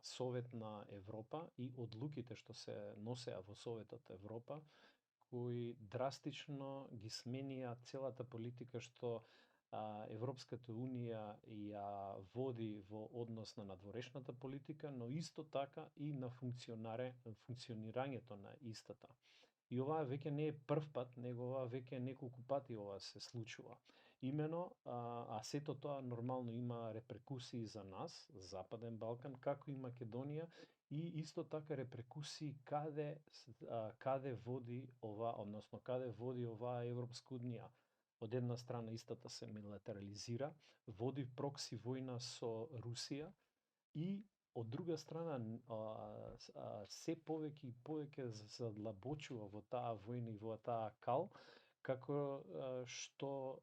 Совет на Европа и одлуките што се носеа во Советот Европа, кои драстично ги сменија целата политика што Европската Унија ја води во однос на надворешната политика, но исто така и на функционирањето на истата. И ова веќе не е прв пат, него ова веќе неколку пати ова се случува. Имено, сето тоа нормално има репрекусии за нас, Западен Балкан, како и Македонија, и исто така репрекусии каде води ова, односно каде води оваа Европска Унија. Од една страна истата се милитаризира, води прокси војна со Русија и од друга страна се повеќе и повеќе задлабочува во таа војна и во таа кал, како што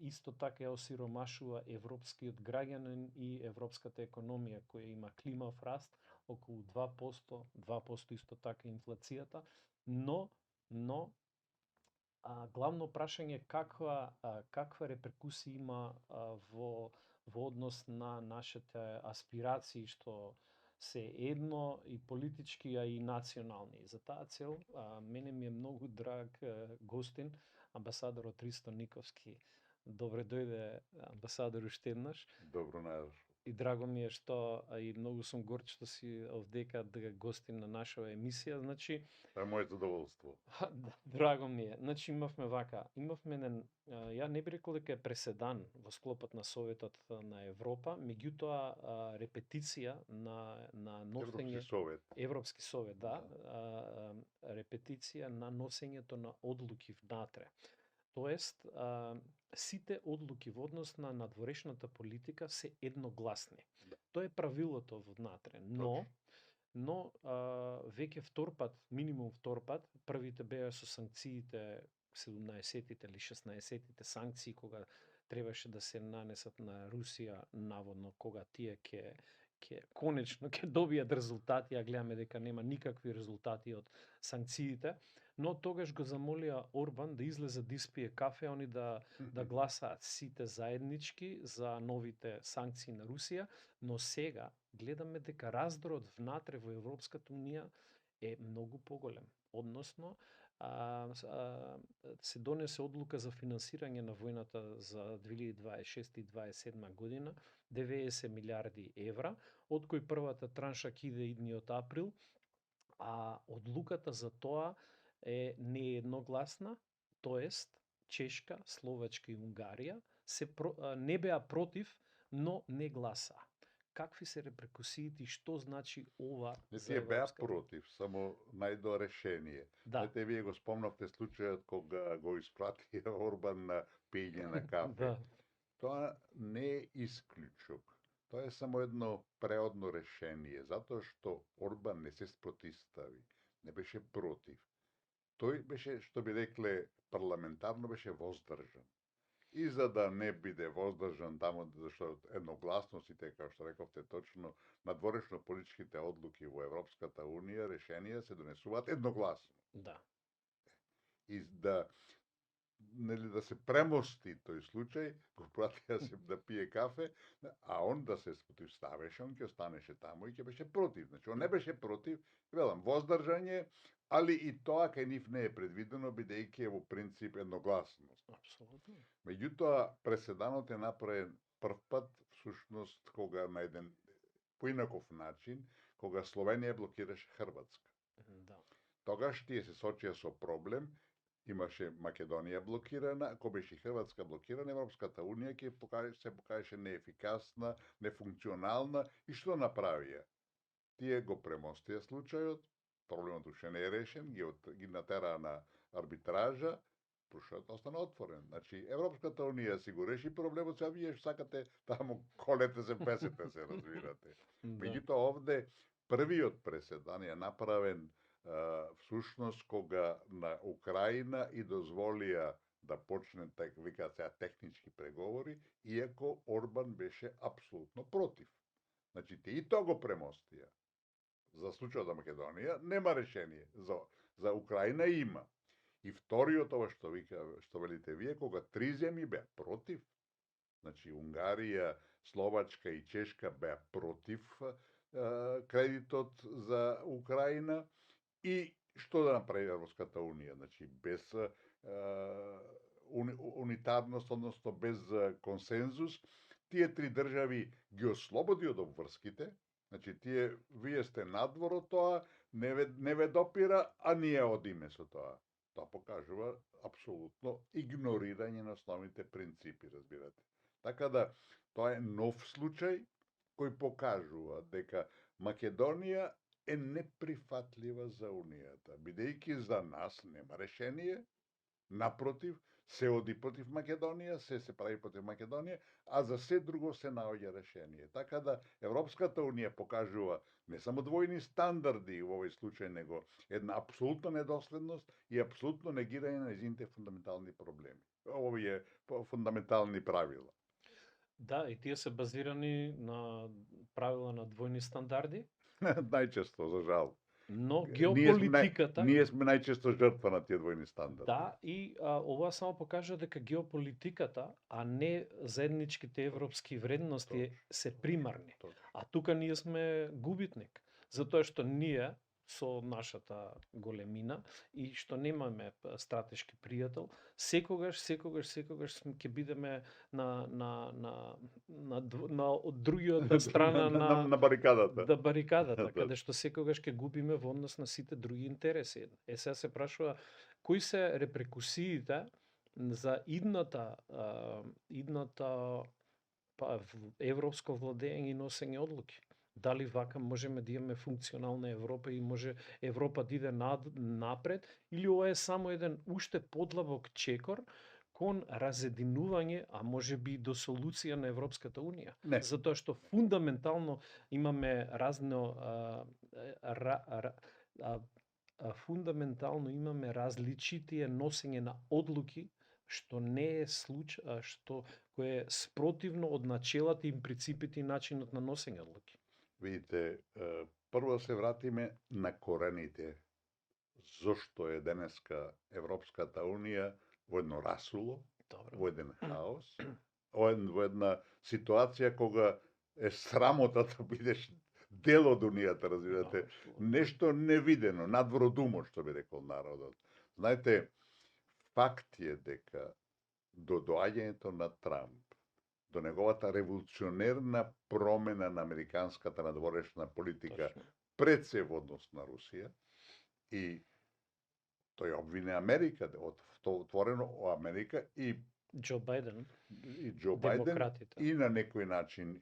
исто така ја осиромашува европскиот граѓанин и европската економија која има климав раст околу 2% исто така инфлацијата, но главно прашање е каква репрекусија има во однос на нашите аспирации што се едно и политички, а и национални. За таа цел, мене ми е многу драг гостин, амбасадорот Ристо Никовски. Добре дојде, амбасадор, уште еднаш. Добро најдош. И драго ми е што, и многу сум горд што си овдека да гостин на нашава емисија. Значи, тоа е моето задоволство. Драго ми е. Значи имавме ја не би рекол дека е преседан во склопот на Советот на Европа, меѓутоа репетиција на носење Европски совет, да. Репетиција на носењето на одлуки внатре. Тоест, сите одлуки во однос на надворешната политика се едногласни. Да. Тоа е правилото внатре, но веќе втор пат, минимум втор пат, првите беа со санкциите, 17-тите или 16-тите санкции, кога требаше да се нанесат на Русија, наводно, кога тие конечно ќе добијат резултати, а гледаме дека нема никакви резултати од санкциите, но тогаш го замолија Орбан да излезе да испие кафе, они да гласаат сите заеднички за новите санкции на Русија, но сега гледаме дека раздорот внатре во Европската Унија е многу поголем. Односно, се донесе одлука за финансирање на војната за 2026 и 2027 година, 90 милиарди евра, од кои првата транша ќе иде идниот април, а одлуката за тоа е неедногласна, тоест Чешка, Словачка и Унгарија не беа против, но не гласаа. Какви се репрекусиите и што значи ова не за тие беа Европска? против, само најдо решение. Да. Вие го спомнавте случајот кога го испрати Орбан на пиење на кафе. Да. Тоа не е исклучок. Тоа е само едно преодно решение, затоа што Орбан не се спротивстави, не беше против. Тој беше, што би рекле, парламентарно беше воздржан. И за да не биде воздржан таму, зашто едногласностите, како што рековте точно, надворешно политичките одлуки во Европската Унија, решенија се донесуваат едногласно. Да. И да се премости тој случај, го пратија се да пие кафе, а он да се спротивставеше, он ќе останеше таму и ќе беше против. Значи, он не беше против, велам, воздржање, али и тоа кај нив не е предвидено, бидејќи е во принцип едногласност. Апсолутно. Меѓутоа, преседанот е направен прв пат, всушност, кога на еден поинаков начин, кога Словенија блокираше Хрватска. Да. Тогаш тие се сочија со проблем, имаше Македонија блокирана, кога беше Хрватска блокирана, Европската Унија се покажеше неефикасна, нефункционална, и што направија? Тие го премостија случајот, проблемот уште не е решен, ги натераа на арбитража, прошот остана отворен. Значи, Европската Унија си го реши проблемот, сега вие што сакате таму колете се, песете се, разбирате. Меѓутоа овде првиот преседан е направен всушност кога на Украина и дозволија да почне, така викаат сега, технички преговори, иако Орбан беше апсолутно против. Значи, те и тоа го премостија. За случајот на Македонија нема решение, за Украина има. И вториот, ова што велите вие, кога три земји беа против, значи Унгарија, Словачка и Чешка беа против кредитот за Украина и што да направи Европската унија, значи без унитарност, односно без консензус, тие три држави ги ослободи од обврските, значи вие сте надвор од тоа, не ве допира, а ние одиме со тоа. Тоа покажува апсолутно игнорирање на основните принципи, разбирате. Така да, тоа е нов случај кој покажува дека Македонија е неприфатлива за Унијата, бидејќи за нас нема решение, напротив, се оди против Македонија, се прави против Македонија, а за се друго се наоѓа решение. Така да Европската Унија покажува не само двојни стандарди во овој случај, него една апсолутна недоследност и апсолутно негирање на нејзините фундаментални проблеми. Овие фундаментални правила. Да, и тие се базирани на правила на двојни стандарди. Најчесто, за жал. Но геополитиката... Ние сме најчесто жртва на тие двојни стандарди. Да, и ова само покажа дека геополитиката, а не заедничките европски вредности се примарни. А тука ние сме губитник. Затоа што ние со нашата големина и што немаме стратешки пријател, секогаш ќе бидеме од другиот страна на барикадата. Да, барикадата, каде што секогаш ќе губиме во однос на сите други интереси. Сега се прашува кои се репрекусиите за идната европско владење и носење одлуки. Дали вака можеме да имаме функционална Европа и може Европа да иде напред, или ова е само еден уште подлабок чекор кон разединување, а може би и до солуција на Европската Унија. Не. Затоа што фундаментално имаме фундаментално имаме различитие носење на одлуки, што не е случај, што кој е спротивно од начелата и принципите и начинот на носење одлуки. Видите, прво се вратиме на корените. Зошто е денеска Европската Унија во едно расуло, во еден хаос, во една ситуација кога е срамота да бидеш дел од Унијата, разбирате, нешто невидено, надвор од умот, што би рекол народот. Знаете, факт е дека до доаѓањето на Трамп, до неговата револуционерна промена на американската надворешна политика пред се во однос на Русија, и тој обвине Америка, отворено о Америка и Џо Бајден, демократите, и на некој начин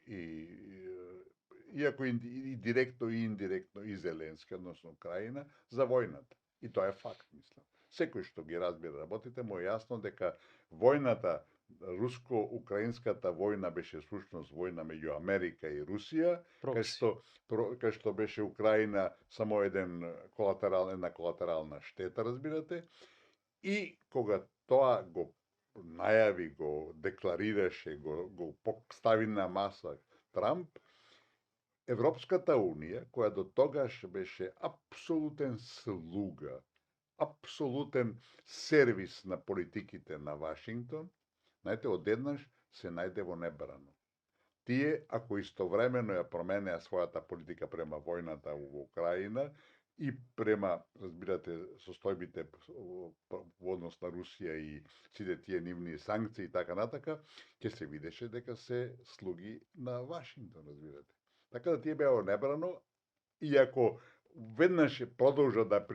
иако и директно и индиректно и Зеленски, односно Украина, за војната. И тоа е факт, мислам. Секој што ги разбира работите, му е јасно дека војната, руско-украинската војна беше всушност војна меѓу Америка и Русија, кај што беше Украина само една колатерална штета, разбирате, и кога тоа го најави, го декларираше, го постави на маса Трамп, Европската Унија, која до тогаш беше апсолутен слуга, апсолутен сервис на политиките на Вашингтон, знаете, одеднаш се најде во небрано. Тие, ако истовремено ја променеа својата политика према војната во Украина и према, разбирате, состојбите во однос на Русија и сите тие нивни санкции и така натака, ќе се видеше дека се слуги на Вашингтон, разбирате. Така да тие беа во небрано, иако веднаш продолжа да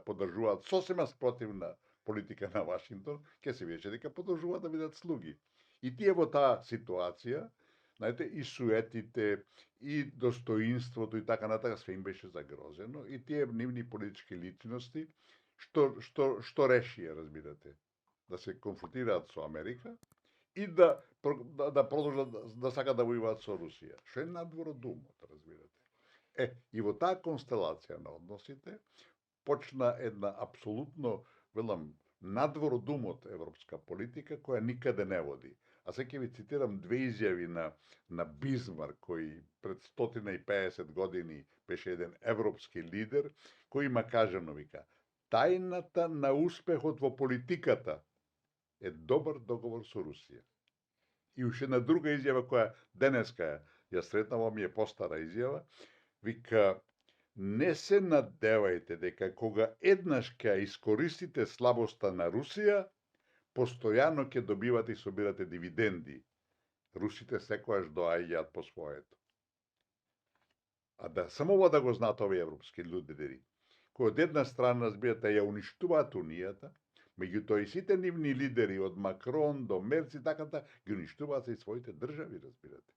поддржуваат сосема спротивна политика на Вашингтон, ќе се видеше дека продолжуваат да бидат слуги. И тие во таа ситуација, знаете, и суетите, и достоинството и така натака, све им беше загрозено, и тие нивни политички личности, што решија, разбирате, да се конфронтираат со Америка и да продолжат да сакат да војуваат со Русија. Што е надвор од умот, разбирате. И во таа констелација на односите почна една апсолутно, велам, надвор од умот европска политика која никаде не води. А сега ќе ви цитирам две изјави на Бисмарк, кој пред 150 години беше еден европски лидер, кој има кажано, вика: тајната на успехот во политиката е добар договор со Русија. И уште една друга изјава која денеска ја сретнава, ми е постара изјава, Вика, не се надевајте дека кога еднаш ќе искористите слабоста на Русија, постојано ќе добивате и собирате дивиденди. Русите секојаш доаѓаат по своето. А да само ова да го знаат овие европски лидери, кои од една страна, разбирате, ја уништуваат унијата, меѓутоа и сите нивни лидери, од Макрон до Мерц и таката, ги уништуваат и своите држави, разбирате.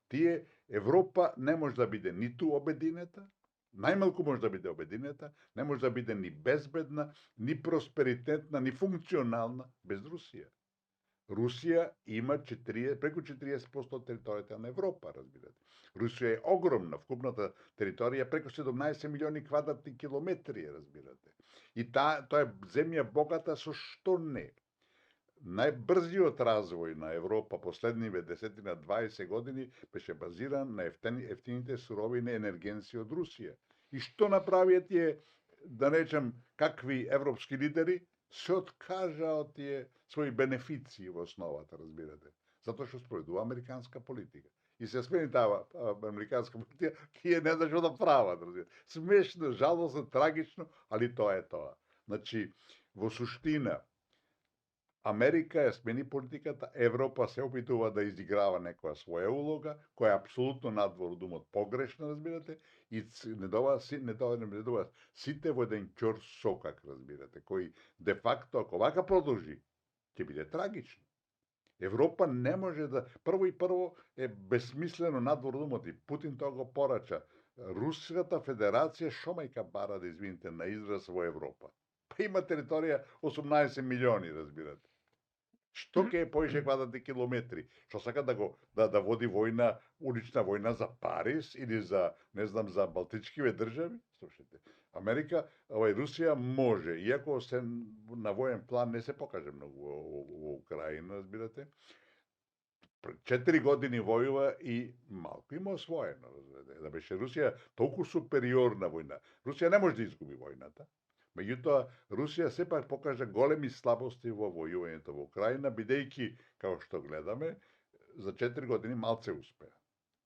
Тие, Европа не може да биде ниту обединета, најмалку може да биде обединета, не може да биде ни безбедна, ни просперитетна, ни функционална без Русија. Русија има преку 40% од територијата на Европа, разбирате. Русија е огромна, вкупната територија преку 17 милиони квадратни километри, разбирате. И тоа е земја богата со што не. Најбрзиот развој на Европа последниве 10-20 години беше базиран на ефтините суровини енергенци од Русија. И што направија тие, да речем, какви европски лидери, се откажа од тие своји бенефиции во основата, разбирате. Затоа што спроведува американска политика. И се смени таа американска политика, тие не знаат што да прават, разбирате. Смешно, жалосно, трагично, али тоа е тоа. Значи, во суштина, Америка ја смени политиката, Европа се опитува да изиграва некоја своја улога, која е апсолутно надвор од умот погрешна, разбирате, и не дова сите во еден ќор сокак, разбирате, кој де факто, ако вака продолжи, ќе биде трагично. Европа не може да... Прво е безсмислено надвор од умот, и Путин тоа го порача. Руската федерација шомајка бара, да извините на израз, во Европа. Па има територија 18 милиони, разбирате. Што ќе е повеќе квадратни километри? Што сака да води војна, улична војна за Париз или за, не знам, за Балтичкиве држави? Слушайте, Америка, Русија може, иако се на воен план не се покаже многу во Украина, разбирате. 4 години војува и малку има освоено, разбирате. Да беше Русија толку супериорна војна. Русија не може да изгуби војната. Меѓутоа, Русија сепак покажа големи слабости во војувањето во Украина, бидејќи, како што гледаме, за 4 години малце успеа.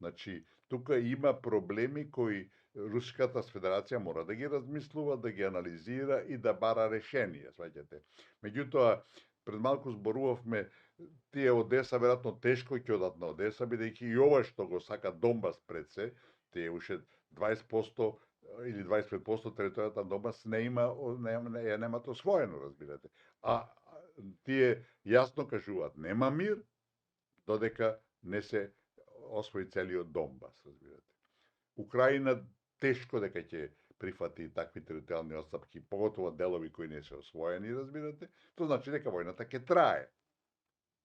Значи, тука има проблеми кои Руската Федерација мора да ги размислува, да ги анализира и да бара решение, сваќате. Меѓутоа, пред малку зборувавме, тие Одеса веројатно тешко ќе одат на Одеса, бидејќи и ова што го сака Донбас пред се, тие уште 20% или 25% територијата на Донбас немат освоено, разбирате. А тие јасно кажуваат, нема мир, додека не се освои целиот Донбас, разбирате. Украина тешко дека ќе прифати такви територијални отстапки, поготово делови кои не се освоени, разбирате. Тоа значи дека војната ќе трае.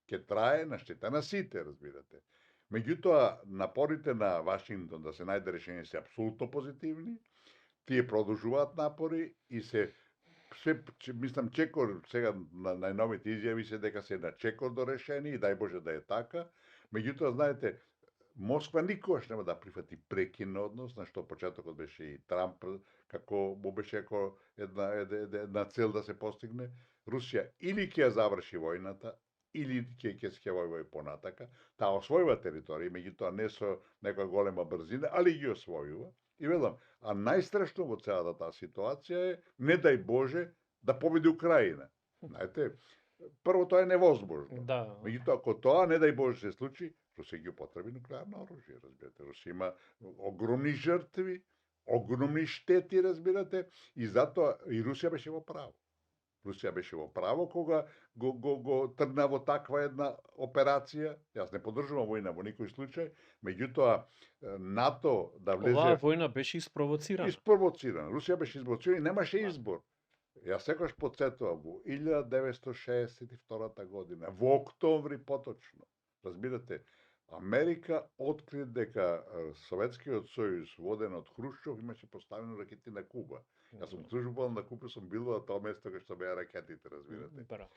Ќе трае на штета на сите, разбирате. Меѓутоа, напорите на Вашингтон да се најде решение се апсолутно позитивни. Тие продолжуваат напори и мислам, чекор, сега на најновите изјави се дека се на чекор до решение и дај Боже да е така. Меѓутоа, знаете, Москва никогаш нема да прифати прекин однос, на што почетокот беше и Трамп, како му беше како една цел да се постигне. Русија или ќе ја заврши војната, или ќе се војува понатака. Таа освојува територија, меѓутоа не со некоја голема брзина, али ги освојува. И велам, а најстрашно во целата таа ситуација е, не дај Боже, да победи Украина. Знаете, прво тоа е невозможно. Да. Меѓутоа, ако тоа, не дај Боже, се случи, Русија ги употреби нуклеарно оружје, разбирате. Русија има огромни жртви, огромни штети, разбирате, и затоа и Русија беше во право. Русија беше во право кога го тргна во таква една операција. Јас не поддржувам војна во никој случај, меѓутоа НАТО да влезе... Оваа војна беше испровоцирана. Русија беше испровоцирана и немаше избор. Јас секогаш потсетувам во 1962 година, во октомври поточно. Разбирате, Америка откри дека Советскиот сојуз, воден од Хрушчов, имаше поставено ракети на Куба. Јас сум службувал на Куба, сум бил во тоа место кај што беа ракетите, разбирате.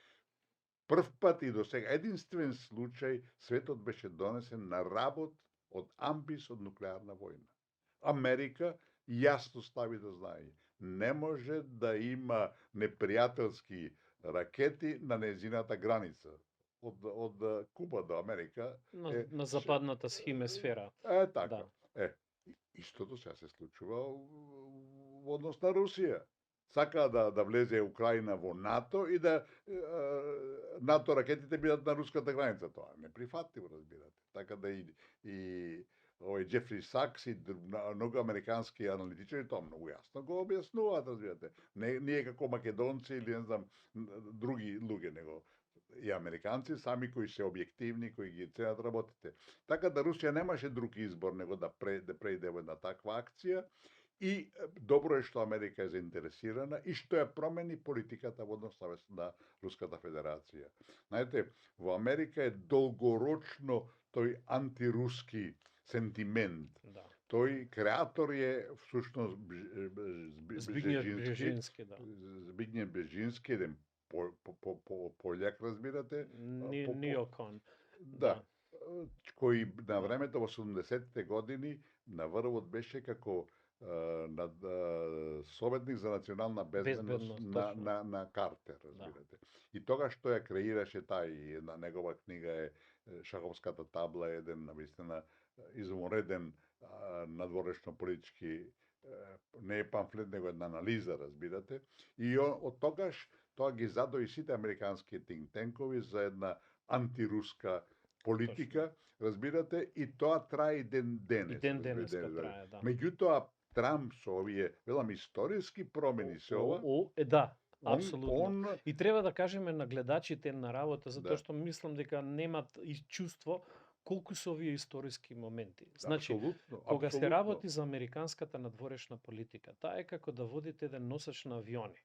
Прв пат и до сега, единствен случај, светот беше донесен на работ од амбис од нуклеарна војна. Америка јасно стави до знаење. Не може да има непријателски ракети на нејзината граница. Од Куба до Америка. На западната хемисфера. Така. Истото сега се случува во однос на Русија. Сака да влезе Украина во НАТО и да НАТО ракетите бидат на руската граница. Тоа е неприфатливо, разбирате. Така да и овој Джефри Сакс и многу американски аналитичари тоа многу јасно го објаснуваат, разбирате. Ние како македонци или не знам други луѓе, него и американци сами кои се објективни, кои ги ценат работите. Така да Русија немаше друг избор него да преиде во една таква акција. И добро е што Америка е заинтересирана и што ја промени политиката во однос на Руската Федерација. Знаете, во Америка е долгорочно тој антируски сентимент. Да. Тој креатор е всушност Бжезински, да. Збигнев Бжезински, еден пољак, разбирате? Ниокон. Да. Кој на времето во 70-те години на врвот беше како советник за национална безбедност на Картер, разбирате. Да. И тогаш што ја креираше тај, една негова книга е Шаховската табла, еден навистина изумореден надворешно политички, не е памфлет, него една анализа, разбирате. И од тогаш тоа ги задои сите американски think tankoви за една антируска политика, разбирате, и тоа трае и денес. И денес трае, да. Меѓутоа, Трамп со овие, велам, историски промени се ова. Да, апсолутно. И треба да кажеме на гледачите на работа, затоа што мислам дека немат и чувство колку се овие историски моменти. Значи, кога се работи за американската надворешна политика, таа е како да водите еден носач на авиони.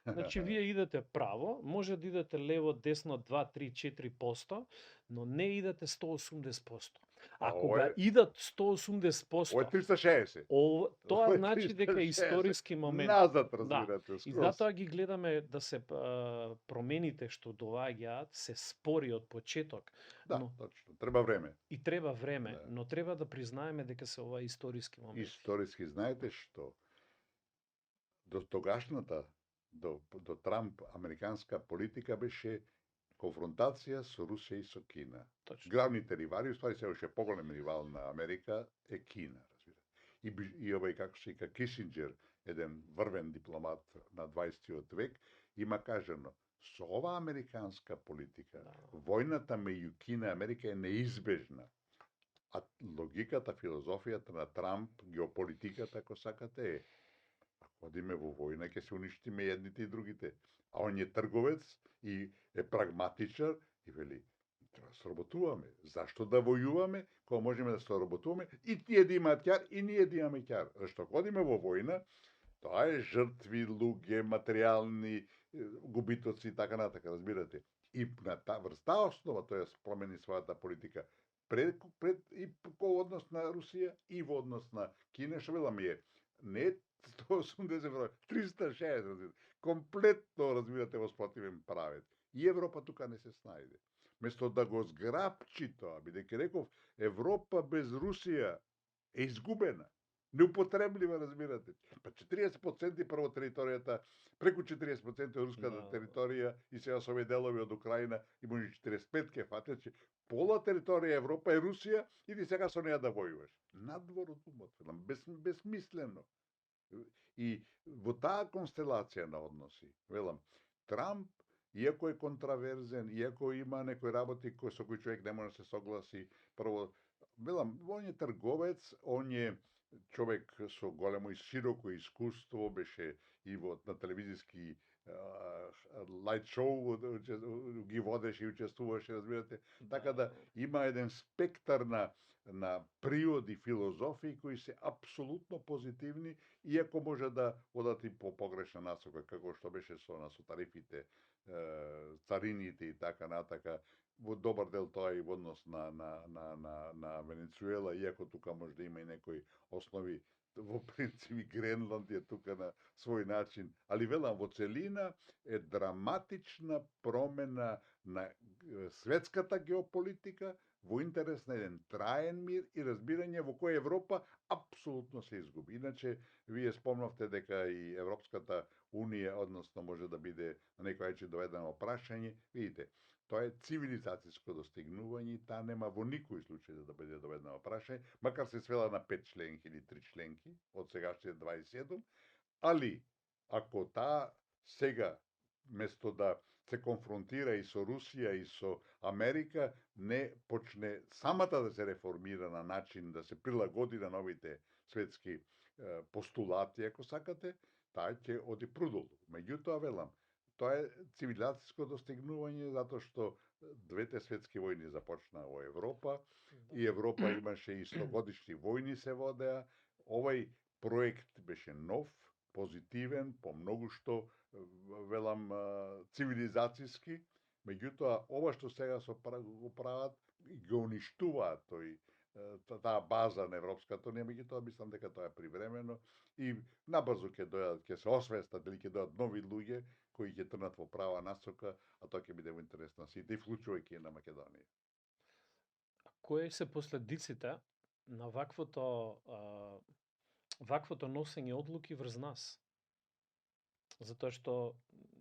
Значи, вие идете право, може да идете лево, десно 2, 3, 4%, но не идете 180%. А кога идат 180%, ова е 360. Тоа значи дека е историски момент. Назад, разбирате. Да. И затоа ги гледаме да се промените што доаѓаат, се спори од почеток. Да, точно. Треба време. И треба време, да. Но треба да признаеме дека се ова историски момент. Историски, знаете што? До тогашната, до Трамп, американска политика беше конфронтација со Русија и со Кина. Точно. Главните ривали, уствари се уште поголем ривал на Америка е Кина, разбирате. И овој, како се вика, Кисинџер, еден врвен дипломат на 20 век, има кажано, со ова американска политика, војната меѓу Кина и Америка е неизбежна. А логиката, филозофијата на Трамп, геополитиката, ако сакате, е ако одиме во војна, ќе се уништиме едните и другите. А он е трговец и е прагматичар и вели, треба да соработуваме. Зашто да војуваме, кога можеме да соработуваме и тие да имаат ќар и ние да имаме ќар. Зашто кога одиме во војна, тоа е жртви, луѓе, материјални губитоци и така натака, разбирате. И на врз таа основа тој промени својата политика пред и во однос на Русија и во однос на Кина, што веламе е не 180, 360, комплетно, разбирате, во спротивен правец. И Европа тука не се снајде. Место да го зграпчи тоа, бидејќи реков, Европа без Русија е изгубена, неупотреблива, разбирате. Па 40% прво територијата, преку 40% од руската територија и сега со овие делови од Украина и може 45 ке фатат, че пола територија Европа е Русија и ти сега со неја да војуваш. Надвор од умот, безсмислено. И во таа констелација на односи, велам, Трамп, иако е контраверзен, иако има некои работи со кои човек не може да се согласи, прво, велам, он е трговец, он е човек со големо и широко искуство, беше и на телевизиски лајт шоу ги водеше и учествуваше, разбирате. Така да има еден спектар на природи, филозофии кои се апсолутно позитивни, иако може да одат и по погрешна насока, како што беше со тарифите, царините и така натака. Во добар дел тоа и во однос на Венецуела, иако тука може да има и некои основи, во принцип Гренланд е тука на свој начин, али велам, во целина е драматична промена на светската геополитика во интерес на еден траен мир и разбирање во кој Европа апсолутно се изгуби. Иначе, вие спомнавте дека и Европската Унија, односно може да биде на некој начин доведено прашање, видите, тоа е цивилизацијско достигнување и таа нема во никој случај да биде доведено прашање, макар се свела на 5 членки или 3 членки од сегашните 27, али ако таа сега место да се конфронтира и со Русија и со Америка, не почне самата да се реформира на начин да се прилагоди на новите светски постулати, ако сакате, таа ќе оди прудолу. Меѓутоа, велам, тоа е цивилизацијско достигнување затоа што двете светски војни започнаа во Европа и Европа имаше и 100-годишни војни се водеа. Овај проект беше нов, позитивен, по многу што, велам, цивилизацијски, меѓутоа, ова што сега го прават, ги уништуваат таа база на Европската Унија, меѓутоа мислам дека тоа е привремено и набрзо ќе дојдат, ќе се освестат или ќе дојдат нови луѓе кои ќе трнат во права насока, а тоа ќе биде во интерес на сите, и вклучувајќи на Македонија. Кои се последиците на ваквото носење одлуки врз нас? Затоа што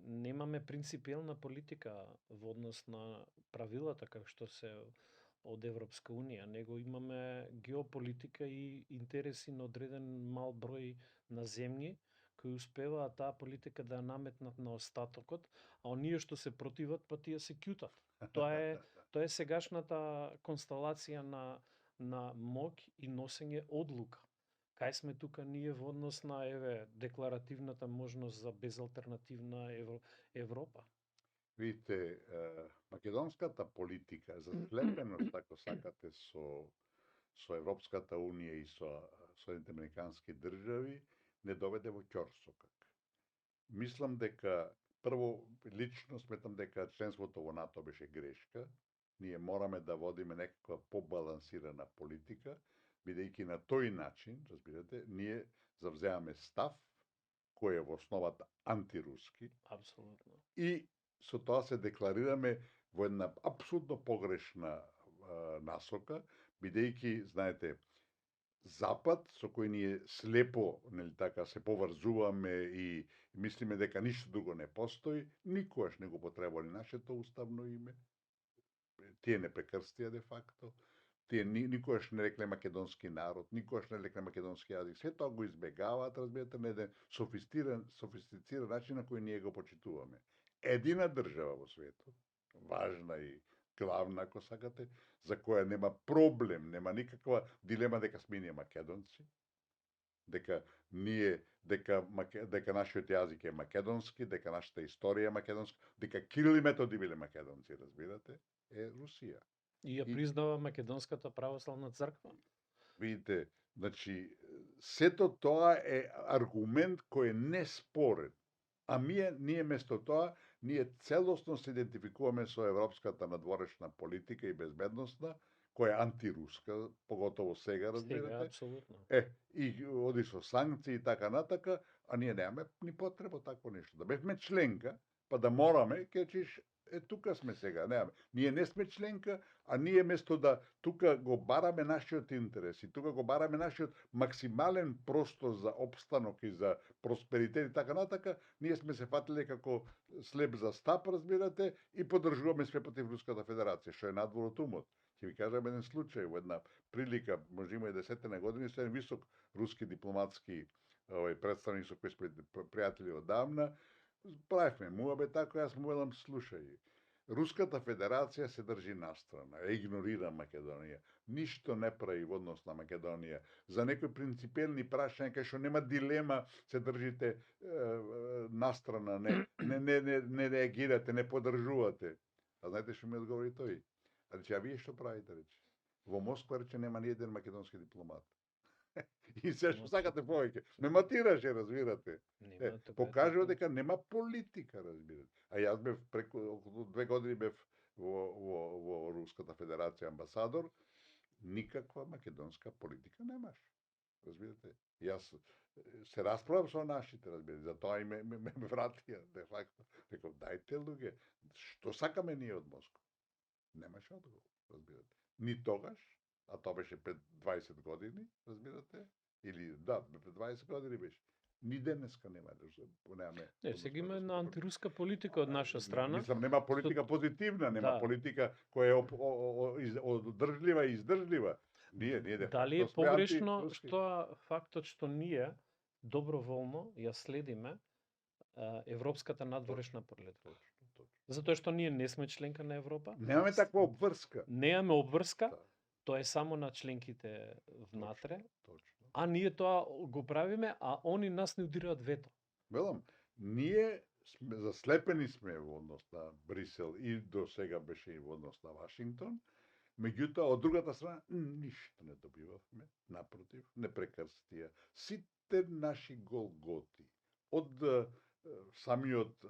немаме принципиелна политика во однос на правилата како што се од Европска Унија, него имаме геополитика и интереси на одреден мал број на земји кои успеваат таа политика да ја наметнат на остатокот, а оние што се противат, па тие се ќутат. Тоа е сегашната констелација на моќ и носење одлука. Кај сме тука ние во однос на декларативната можност за безалтернативна Европа? Видите, македонската политика, заслепеност, ако сакате, со Европската Унија и со Соединените Американски држави, не доведе во ќорсокак. Мислам дека, прво, лично сметам дека членството во НАТО беше грешка. Ние мораме да водиме некаква побалансирана политика, бидејќи на тој начин, разбирате, ние завземаме став кој е во основата антируски. Апсолутно. И со тоа се декларираме во една апсолутно погрешна насока, бидејќи, знаете, Запад, со кој ние слепо, нели така, се поврзуваме и мислиме дека ништо друго не постои, никогаш не го потребали нашето уставно име. Тие не прекрстија де факто. Тие никогаш не рекле македонски народ, никогаш не рекле македонски јазик. Се тоа го избегаваат, разбирате, на еден софистициран начин на кој ние го почитуваме. Едина држава во светот, важна и главна, ако сакате, за која нема проблем, нема никаква дилема дека сме ние македонци, дека нашиот јазик е македонски, дека нашата историја е македонска, дека Кирил и Методи биле македонци, разбирате, е Русија. И ја признава Македонската православна црква. Видите, значи, сето тоа е аргумент кој е неспорен. А ние место тоа, ние целосно се идентификуваме со европската надворешна политика и безбедносна, која е антируска, поготово сега, разбирате. Сега, апсолутно. И оди со санкции и така натака, а ние немаме ни потреба такво нешто. Да бевме членка, па да мораме, кечиш, тука сме сега, немаме. Ние не сме членка, а ние место да тука го бараме нашиот интерес и тука го бараме нашиот максимален простор за опстанок и за просперитет и така натака, ние сме се фатиле како слеп за стап, разбирате, и поддржуваме све против Руската Федерација, што е надвор од умот. Ќе ви кажам еден случај, во една прилика, може има и 10 години, со еден висок руски дипломатски представник со кој сме пријатели одамна, правихме муабет, така јас му велам, слушај, Руската Федерација се држи настрана, игнорира Македонија, ништо не прави во однос на Македонија. За некои принципиелни прашања кај што нема дилема, се држите настрана, не реагирате, не поддржувате. А знаете што ми одговори тој? Рече, а вие што правите, рече? Во Москва, рече, нема ни еден македонски дипломат. И се што сакате повеќе. Ме матираше, разбирате. Покажува дека нема политика, разбирате. А јас бев околу 2 години бев во Руската Федерација амбасадор, никаква македонска политика немаш. Разбирате? Јас се расправам со нашите, разбирате, затоа и ме вратија, де факто. Реков, дајте луѓе, што сакаме ние од Москва? Немаше одговор, разбирате. Ни тогаш, а тоа беше пред 20 години, разбирате, или да, пред 20 години беше. Ни денеска немаме. Не, сега има една антируска политика од наша страна. Мислам, нема политика позитивна, нема политика која е одржлива и издржлива. Ние Дали е погрешно што фактот што ние доброволно ја следиме европската надворешна политика? Затоа што ние не сме членка на Европа. Немаме таква обврска. Немаме обврска, тоа е само на членките внатре. Точно. А ние тоа го правиме, а они нас не удираат вето. Велам, ние сме заслепени сме во однос на Брисел и до сега беше и во однос на Вашингтон. Меѓутоа, од другата страна, ништо не добивавме, напротив, непрекрстија. Сите наши голготи, од самиот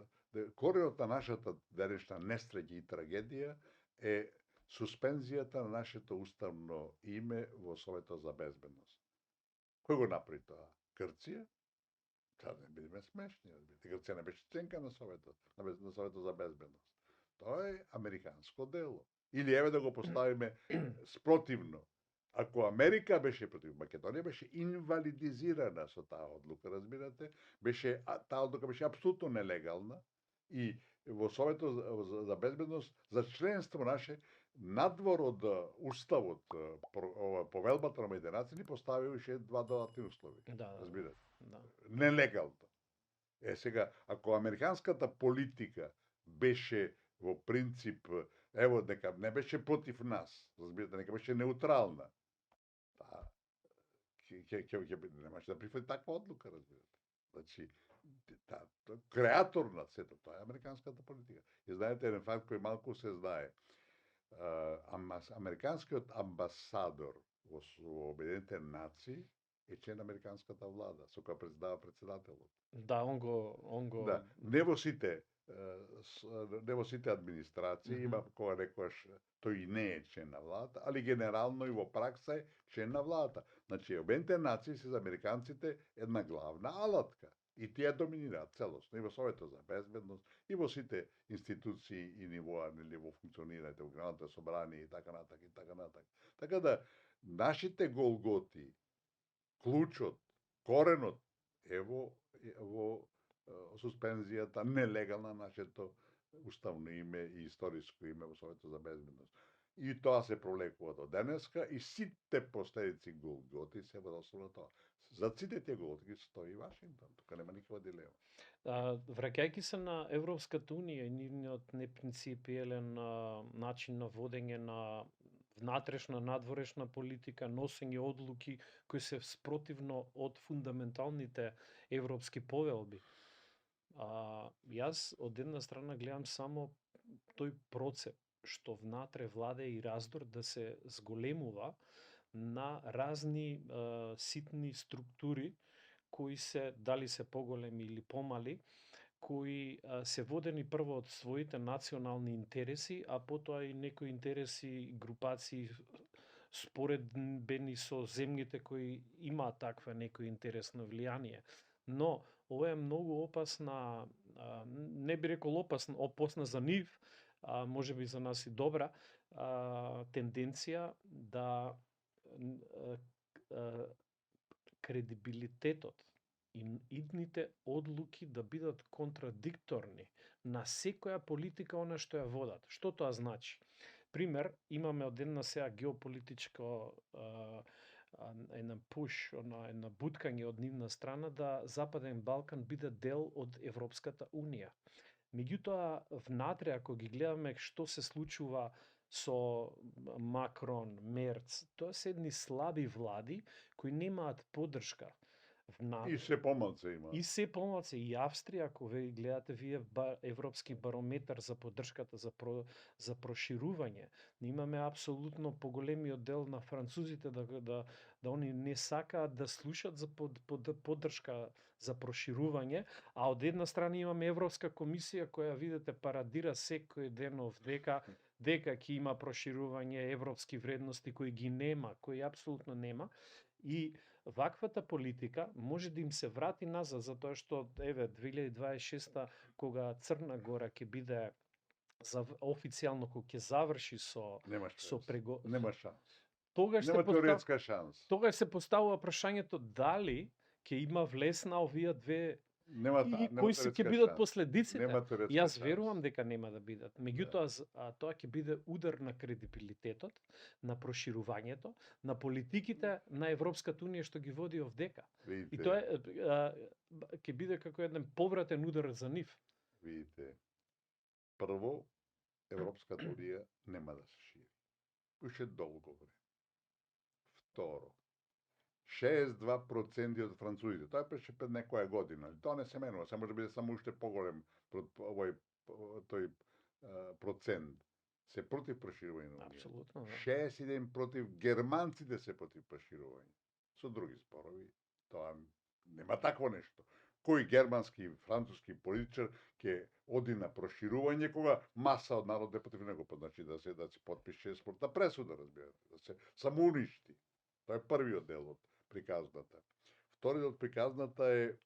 коренот на нашата денешна несреќа и трагедија е суспензијата на нашето уставно име во Советот за безбедност. Кој го направи тоа? Грција? Да не бидеме смешни. Грција не беше членка на Советот за безбедност. Тоа е американско дело. Или еве да го поставиме спротивно. Ако Америка беше против Македонија, беше инвалидизирана со таа одлука, разбирате? Таа одлука беше апсолутно нелегална и во Советот за безбедност за членство наше надвор од уставот, повелбата на Обединетите нации ни постави уште два додатни услови. Разбирате? Нелегално. Сега, ако американската политика беше во принцип, ево, нека не беше против нас, разбирате, нека беше неутрална, немаше да прифати таква одлука, разбирате. Значи, креатор на сето тоа е американската политика. И знаете, еден факт кој малку се знае, американскиот амбасадор во Обединетите нации е член на американската влада, со која председава председателот. Да, он го... Да, не во сите администрации, има кога некојаш тој не е член на владата, али генерално и во пракса е член на владата. Значи, Обединетите нации се за американците една главна алатка. И тие доминираат целосно и во Советот за безбедност, и во сите институции и нивоа, нели, во функционирање, во Генералното собрание и така натака, и така натака. Така да, нашите голготи, клучот, коренот е во суспензијата нелегална нашето уставно име и историско име во Советот за безбедност. И тоа се провлекува до денеска и сите последици голготи се во однос на тоа. За сите тие голготи стои Вашингтон, тука нема никаква дилема. Враќајќи се на Европската унија и нивниот непринципиелен начин на водење на внатрешна, надворешна политика, носење одлуки кои се спротивно од фундаменталните европски повелби. Јас од една страна гледам само тој процеп што внатре владе и раздор да се зголемува на разни ситни структури кои се, дали се поголеми или помали, кои се водени прво од своите национални интереси, а потоа и некои интереси, групации споредбени со земјите кои имаат таква некој интересно влијание. Но ова е многу опасна, не би рекол опасна за нив, може би за нас и добра тенденција да кредибилитетот и идните одлуки да бидат контрадикторни на секоја политика она што ја водат. Што тоа значи? Пример, имаме од една сега геополитичко една пуш, една буткање од нивна страна да Западен Балкан биде дел од Европската Унија. Меѓутоа, внатре, ако ги гледаме што се случува со Макрон, Мерц, тоа се едни слаби влади кои немаат поддршка. И се помалце има. И се помалце. И Австрија, ако ве гледате вие европски барометар за поддршката за проширување, имаме апсолутно поголемиот дел на французите да они не сакаат да слушат за поддршка за проширување, а од една страна имаме Европска комисија која, видите, парадира секој денов дека ќе има проширување, европски вредности кои ги нема, кои апсолутно нема. И ваквата политика може да им се врати назад, затоа што, еве, 2026 кога Црна Гора ќе биде официјално, кога ќе заврши Нема шанс. тогаш Нема теоретска шанса. тогаш се поставува прашањето дали ќе има влез на овие две Нема и нема кои се ќе теоретска бидат шанса. последиците. Нема теоретска Јас шанса. верувам дека нема да бидат. Меѓутоа, тоа ќе биде удар на кредибилитетот, на проширувањето, на политиките на Европската унија што ги води овдека. И Видите, тоа ќе биде како еден повратен удар за нив. видите. Прво, Европската унија нема да се шири. Уште долго време. Второ, 62% од французите. Тоа беше пред некоја година. Тоа не се менува, се може биде само уште поголем овој тој процент се против проширување на Унијата. Апсолутно, да. 61 против германците се против проширување. Со други зборови, тоа нема такво нешто. Кој германски и француски политичар ќе оди на проширување кога маса од народ е против него, значи да се потпише смртна пресуда, разбирате, да се самоуништи. Тоа е првиот дел од приказната. Вториот од приказната е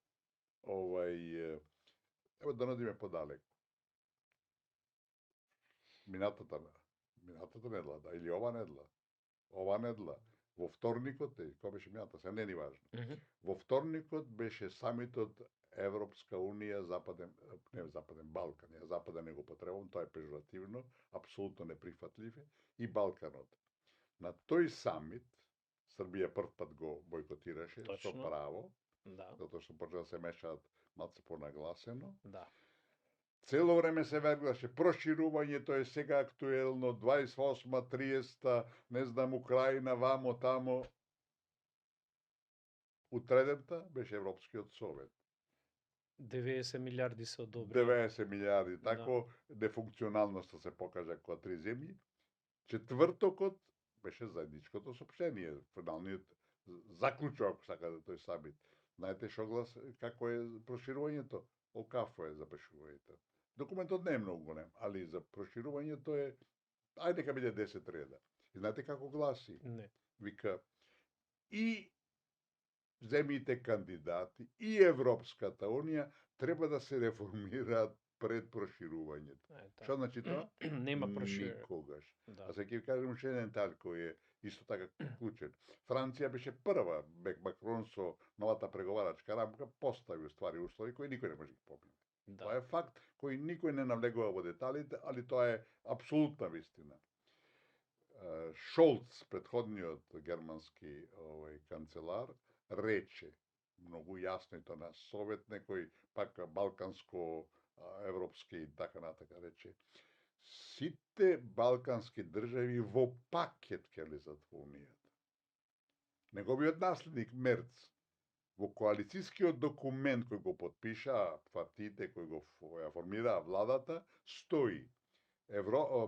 ево да надиме подалеку. Минатата недела, да, или ова недела, во вторникот, кој беше мината, се не ни важно. Во вторникот беше самитот Европска унија, Западен Балкан. Ја Западен не го потребувам, тоа е пежоративно, апсолутно неприфатлив и Балканот. На тој самит Србија прв пат го бойкотираше, со право, затоа што почна да се мешаат малце понагласено. Да. Цело време се верглаше проширувањето е сега актуелно, 28, 30, не знам, Украина, вамо, тамо. Утредента беше Европскиот совет. 90 милиарди се одобри. 90 милиарди, тако нефункционалноста се покажа која три земји. Четвртокот беше заедничкото соопштение, финалниот заклучок, ако сакате, тој самит. Знаете како е проширувањето? Окафо е за проширувањето. Документот не е многу голем, али за проширувањето е, ајде нека биде 10 реда. И знаете како гласи? Не. Вика, и земјите кандидати и Европската унија треба да се реформираат пред проширувањето. Што значи тоа? Нема проширување. Никогаш. Да. А сега ќе ви кажем уште еден детаљ кој е исто така клучен. Франција беше прва, Макрон со новата преговарачка рамка постави ствари услови кои никој не може да ги помине. Да. Тоа е факт кој никој не навлегува во деталите, али тоа е апсолутна вистина. Шолц, предходниот германски канцелар, рече многу јасно и тоа на совет некој пак балканско европски и така натака рече. Сите балкански држави во пакет ќе влезат во Унијата. Неговиот наследник Мерц во коалицијскиот документ кој го подпиша партиите кои го формираа владата стои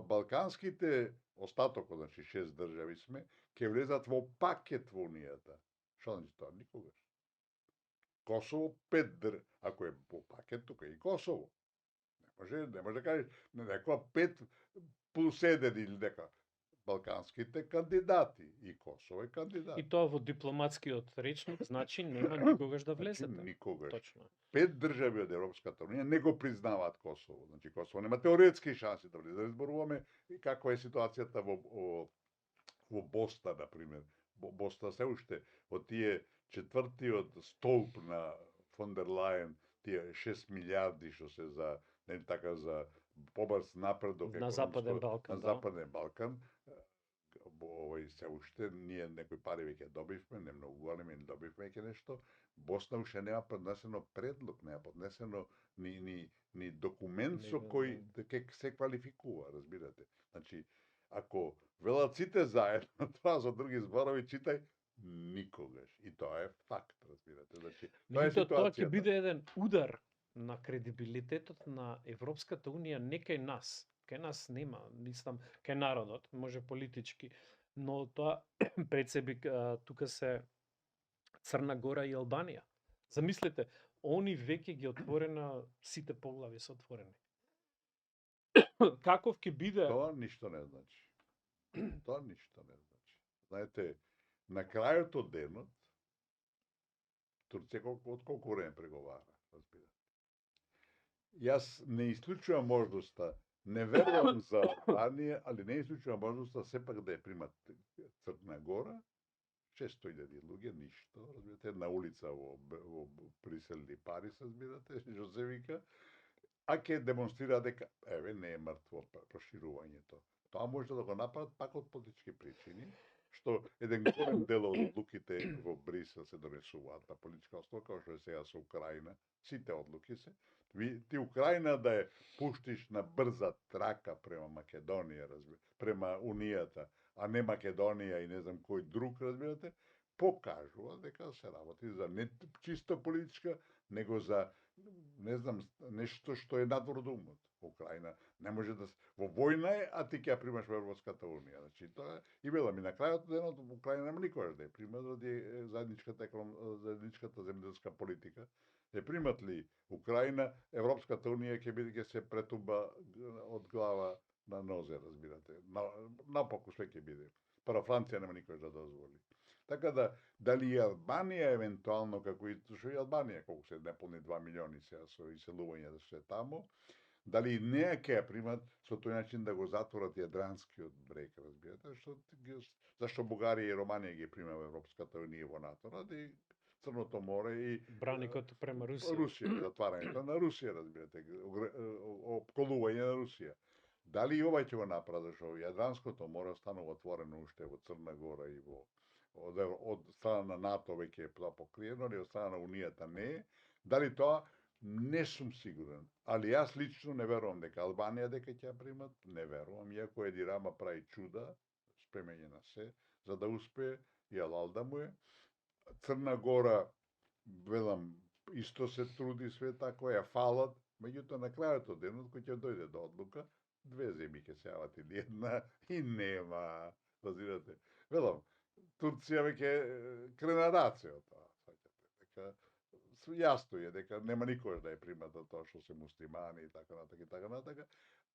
балканските остатокот, значи 6 држави сме, ќе влезат во пакет во Унијата. Што значи тоа? Никогаш. Косово 5 ако е во пакет, тука и Косово. Не може да кажеш некоја 5 плюс 1 или нека. Балканските кандидати и Косово е кандидат. И тоа во дипломатскиот речник значи нема никогаш да влезете. Значи, никогаш. Точно. 5 држави од Европската унија не го признаваат Косово. Значи Косово нема теоретски шанси да влезе. Да зборуваме и каква е ситуацијата во Босна, на пример. Босна се уште од тие четвртиот столб на фон дер Лајен, тие 6 милиарди што се за не така за побрз напредок на Западен Балкан, на Западен Балкан, се уште ние некои пари веќе добивме, не многу големи, не добивме веќе нешто. Босна уште нема поднесено предлог, нема поднесено ни документ со кој ќе се квалификува, разбирате. Значи, ако велат сите заедно, тоа за други зборови читај, никогаш. И тоа е факт, разбирате. Значи, тоа е ситуацијата. Тоа ќе биде еден удар на кредибилитетот на Европската унија, не кај нас. Кај нас нема, мислам, кај народот, може политички, но тоа пред себе тука се Црна Гора и Албанија. Замислете, они веќе ги отворена сите поглави се отворени. Каков ќе биде? Тоа ништо не значи. Тоа ништо не значи. Знаете, на крајот од денот Турција од колку време преговара, разбирате. Јас не исклучувам можноста Не верувам за Албанија, али не исклучува можноста сепак да ја примат Црна Гора. 600.000 луѓе, ништо, разбирате, една улица во Брисел или Парис, разбирате, што се вика, а ќе демонстрира дека, еве, не е мртво проширувањето. Тоа може да го направат пак од политички причини, што еден голем дел од одлуките во Брисел се донесуваат на политичка основа, како што е сега со Украина, сите одлуки се. Ти Украина да ја пуштиш на брза трака према Македонија, према Унијата, а не Македонија и не знам кој друг, разбирате, покажува дека се работи за не чисто политичка, него за, не знам, нешто што е надвор од умот. Украина не може да во војна е, а ти ќе ја примаш во Европската унија. Значи тоа и велам и на крајот денот Украина нема никогаш да ја прима заради заедничката земјоделска политика. Ја примат ли Украина, Европската унија ќе се претуба од глава на нозе, разбирате. Напоку све ќе биде. Пара Франција нема никогаш да дозволи. Така да, дали и Албанија евентуално, како и што и Албанија, колку се неполни 2 милиони сега со иселување да се таму, дали не ќе ја примат со тој начин да го затворат Јадранскиот брег, разбирате, зашто Бугарија и Романија ги прима во Европската унија во НАТО, ради Црното море и браникот према Русија. Русија, затварањето на Русија, разбирате, обколување на Русија. Дали и ова ќе го направи, зашто Јадранското море останува отворено уште во Црна Гора и од страна на НАТО веќе е тоа покриено, или од страна на Унијата не е. Дали тоа не сум сигурен, али јас лично не верувам дека Албанија дека ќе ја примат, не верувам, иако Еди Рама прави чуда, спремење на се, за да успее, и алал да му е. Црна Гора, велам, исто се труди све тако, ја фалат, меѓутоа на крајот од денот кој ќе дојде до одлука, 2 земји ќе се јават или една и нема, разбирате. Велам, Турција веќе крена рацио тоа, дека јасно е дека нема никој да ја примат тоа што се муслимани и така натака и така натака.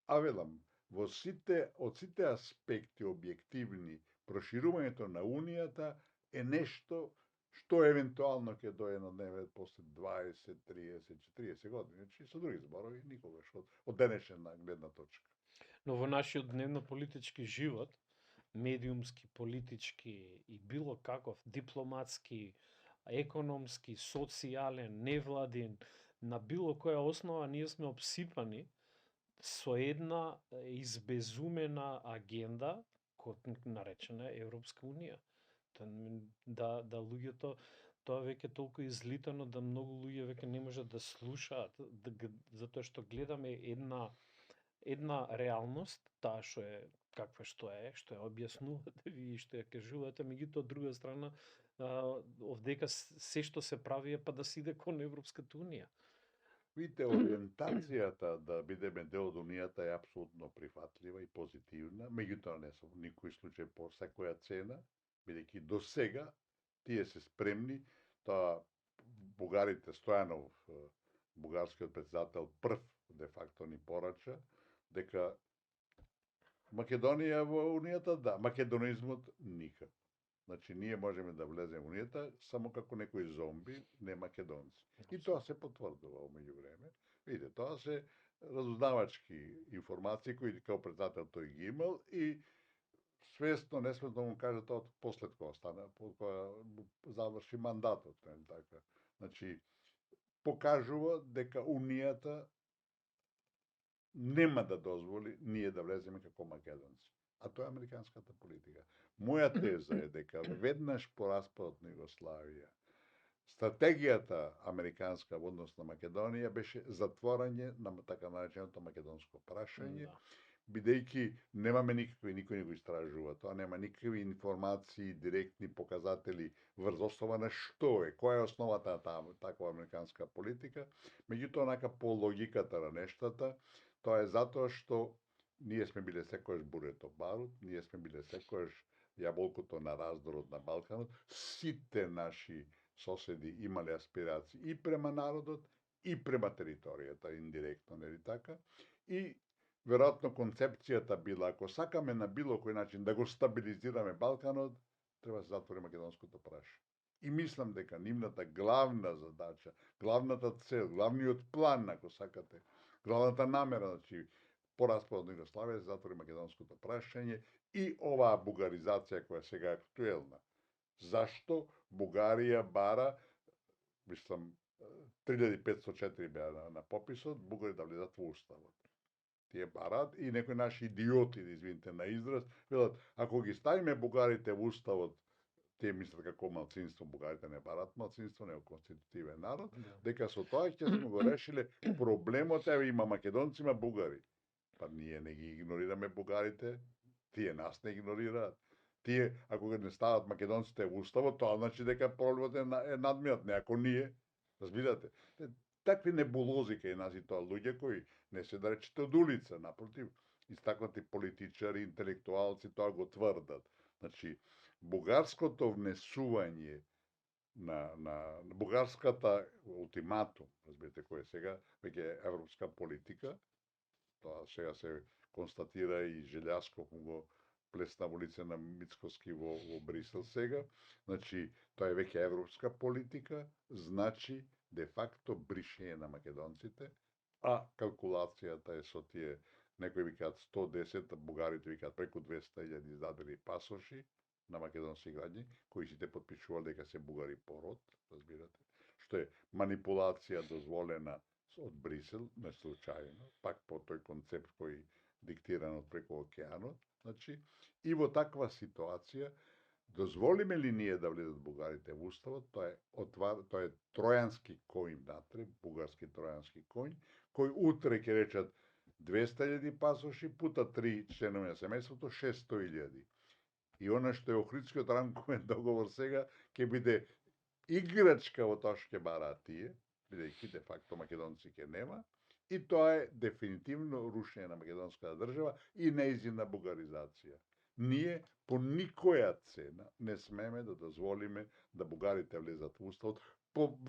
А велам, од сите аспекти објективни, проширувањето на Унијата е нешто што евентуално ќе дое на дневен ред после 20, 30, 40 години. Значи, со други зборови, никогаш од денешна гледна точка. Но во нашиот дневно-политички живот, медиумски, политички и било каков дипломатски, економски, социјален, невладин, на било која основа ние сме обсипани со една избезумена агенда, наречена Европска унија. Да луѓето, тоа веќе толку излитано да многу луѓе веќе не можат да слушаат, затоа што гледаме една реалност, таа што е каква што ја објаснувате ви и што ја кажувате, меѓутоа од друга страна овдека се што се прави е па да се иде кон Европската унија. Видите, ориентацијата да бидеме дел од Унијата е апсолутно прифатлива и позитивна, меѓутоа не со никој случај по секоја цена, бидејќи до сега тие се спремни, тоа бугарите, Стојанов, бугарскиот председател, прв де факто ни порача дека Македонија во Унијата, да, македонизмот никако. Значи, ние можеме да влеземе во Унијата само како некои зомби, не македонци. И тоа се потврдува во меѓувреме. Видите, тоа се разузнавачки информации кои како председател тој ги имал и свесно, несвесно му каже тоа после кога стана, кога заврши мандатот, не така. Значи, покажува дека Унијата нема да дозволи ние да влеземе како македонци. А тоа е американската политика. Моја теза е дека веднаш по распадот на Југославија, стратегијата американска во однос на Македонија беше затворање на така нареченото македонско прашање, бидејќи немаме никој не го истражува тоа, нема никакви информации, директни показатели врз основа на што е, која е основата на таква американска политика. Меѓутоа, онака по логиката на нештата, тоа е затоа што ние сме биле секојаш бурето барут, ние сме биле секојаш јаболкото на раздорот на Балканот, сите наши соседи имале аспирации и према народот, и према територијата, индиректно, нели така? И веројатно концепцијата била, ако сакаме на било кој начин да го стабилизираме Балканот, треба да се затвори македонското прашање. И мислам дека нивната главна задача, главната цел, главниот план, ако сакате, главната намера, значи, по распадот на Југославија се затвори македонското прашање и оваа бугаризација која сега е актуелна. Зашто Бугарија бара, мислам, 3504 беа на пописот, бугари да влезат во уставот. Тие барат и некои наши идиоти, извините на израз, велат, ако ги ставиме бугарите во уставот, тие мислат како малцинство, бугарите не барат малцинство, него конститутивен народ, дека со тоа ќе сме го решиле проблемот, еве има македонци, има бугари. Па ние не ги игнорираме бугарите, тие нас не игнорираат. Тие, ако не стават македонците во уставот, тоа значи дека проблемот е надминат, не ако ние. Разбирате? Такви небулози кај нас и тоа луѓе кои не се да речете од улица, напротив, истакнати политичари, интелектуалци тоа го тврдат. Значи, бугарското внесување на бугарската ултиматум, разбирате кој е сега, веќе европска политика, тоа сега се констатира и Желјасков му го плесна во лице на Мицкоски во Брисел сега, значи тоа е веќе европска политика, значи де факто бришење на македонците, а калкулацијата е со тие, некои викаат 110, а бугарите викаат преку 200.000 издадени пасоши на македонски граѓани, кои сите потпишувале дека се бугари по род, разбирате, што е манипулација дозволена од Брисел, не случајно, пак по тој концепт кој диктиран од преку океанот, значи, и во таква ситуација, дозволиме ли ние да влезат бугарите во уставот, тоа е тројански коњ натре, бугарски тројански коњ, кој утре ќе речат 200.000 пасоши пута 3 членови на семејството, 600.000. И она што е Охридскиот рамковен договор сега, ќе биде играчка во тоа што ќе бараат тие, бидејќи де факто македонци ќе нема, и тоа е дефинитивно рушење на македонската држава и неизина бугаризација. Ние по никоја цена не смеме да дозволиме да бугарите влезат во уставот,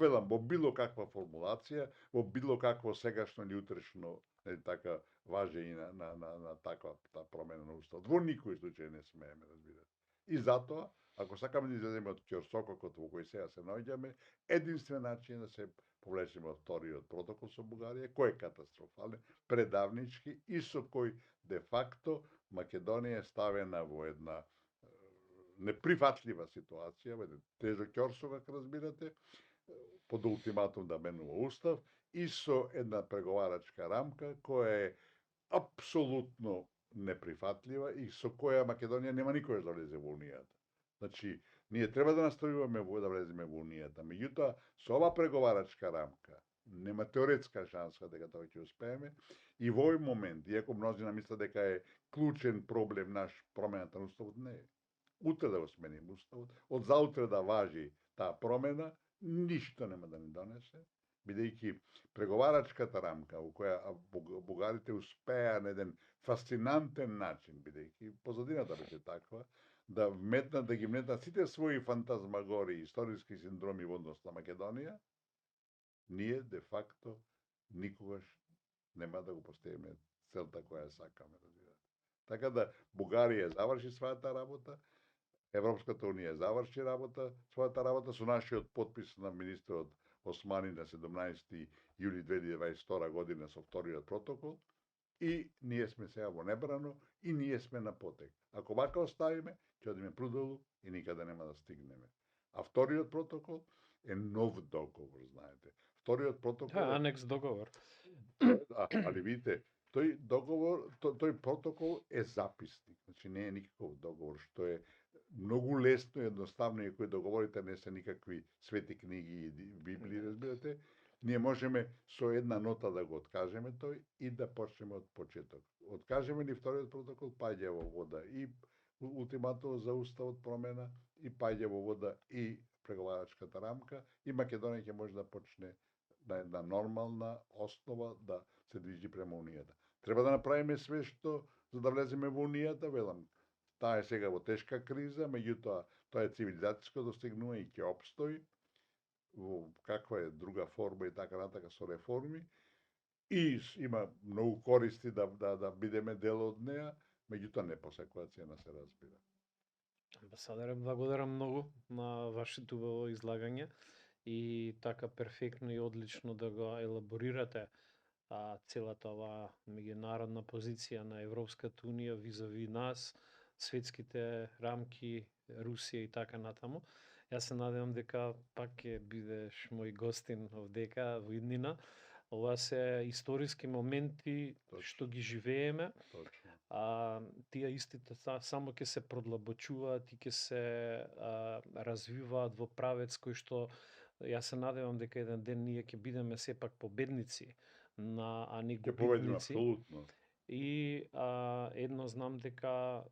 велам, во било каква формулација, во било какво сегашно или утрешно така важење на таква промена на уставот. Во никој случај не смееме, разбирате. И затоа, ако сакаме да излеземе од ќорсококот во кој сега се наоѓаме, единствен начин да се повлечеме од вториот протокол со Бугарија, кој е катастрофален, предавнички и со кој де факто Македонија е ставена во една неприфатлива ситуација, во еден тежок ќорсокак, разбирате, под ултиматум да менува устав и со една преговарачка рамка која е апсолутно неприфатлива и со која Македонија нема никогаш да влезе во Унијата. Значи, ние треба да наставуваме да влеземе во Унијата, меѓутоа со ова преговарачка рамка нема теоретска шанса дека тоа ќе успееме и во овој момент, иако мнозина мислат дека е клучен проблем наш промената на уставот, не е. Утре да го смениме уставот, од заутре да важи таа промена, ништо нема да ни донесе, бидејќи преговарачката рамка во која бугарите успеа на еден фасцинантен начин, бидејќи позадината беше таква, да ги вметнат сите своји фантазмагори, историски синдроми во однос на Македонија, ние де факто никогаш нема да го постигнеме целта која сакаме, разбирате. Така да Бугарија заврши својата работа, Европската Унија заврши својата работа со нашиот подпис на министерот Османи на 17. јули 2022 година со вториот протокол и ние сме сега во небрано и ние сме на потек. Ако вака оставиме, ќе одиме продолу и никаде нема да стигнеме. А вториот протокол е нов договор, знаете. Вториот протокол е анекс договор. Али видите, тој договор, тој протокол е записник, значи не е никаков договор, што е многу лесно и едноставно, и кои договорите не се никакви свети книги и Библии, разбирате, ние можеме со една нота да го откажеме тој и да почнеме од почеток. Откажеме ли вториот протокол, паѓа во вода и ултиматум за уставот промена, и паѓа во вода и преговарачката рамка, и Македонија ќе може да почне на една нормална основа да се движи према Унијата. Треба да направиме све што за да влеземе во Унијата, велам. Таа е сега во тешка криза, меѓутоа тоа е цивилизацијско достигнување и ќе обстои во каква е друга форма и така натака со реформи и има многу користи да бидеме дел од неа, меѓутоа не по секоја цена се разбира. Амбасадоре, благодарам многу на вашето излагање и така перфектно и одлично да го елаборирате целата оваа меѓународна позиција на Европската унија визави нас, светските рамки, Русија и така натаму. Јас се надевам дека пак ќе бидеш мој гостин овдека во иднина. Ова се историски моменти што ги живееме. Точно. Тие истите само ќе се продлабочуваат и ќе се развиваат во правец кој што јас се надевам дека еден ден ние ќе бидеме сепак победници, а не Ќе победиме губитници. апсолутно. И едно знам дека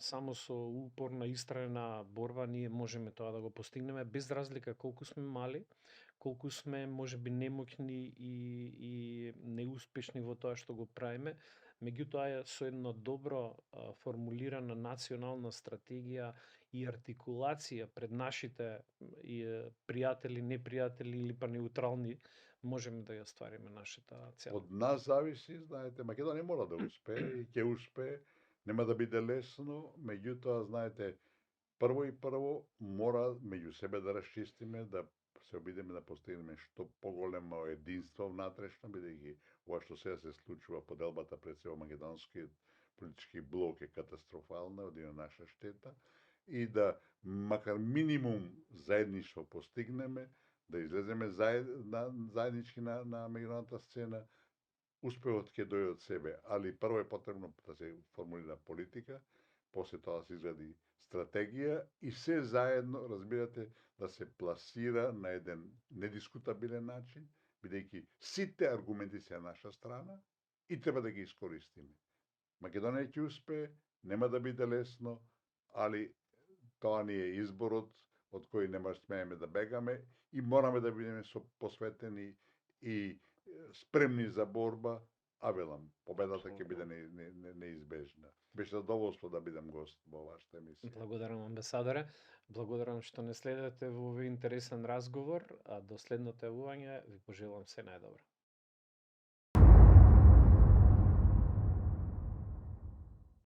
само со упорна истраена борба ние можеме тоа да го постигнеме, без разлика колку сме мали, колку сме можеби немоќни и неуспешни во тоа што го правиме. Меѓутоа со едно добро формулирана национална стратегија и артикулација пред нашите пријатели, непријатели или па неутрални, можеме да ја ствариме нашата цел. Од нас зависи, знаете, Македонија мора да успее и ќе успее, нема да биде лесно, меѓутоа, знаете, прво мора меѓу себе да расчистиме, да се обидеме да постигнеме што поголемо единство внатрешно, бидејќи ова што сега се случува, поделбата пред се во македонскиот политички блок е катастрофална, од наша штета, и да макар минимум заедништво постигнеме, да излеземе заеднички на меѓународната сцена. Успехот ќе дојде од себе, али прво е потребно да се формулира политика, после тоа да се изгради стратегија и се заедно, разбирате, да се пласира на еден недискутабилен начин, бидејќи сите аргументи се на наша страна и треба да ги искористиме. Македонија ќе успее, нема да биде лесно, али тоа ни е изборот од кој нема смееме да бегаме и мораме да бидеме посветени и спремни за борба, а велам, победата ќе биде неизбежна. Беше задоволство да бидам гост во вашата емисија. Благодарам, амбасадоре. Благодарам што не следете во овој интересен разговор, а до следното јавување ви пожелам се најдобро.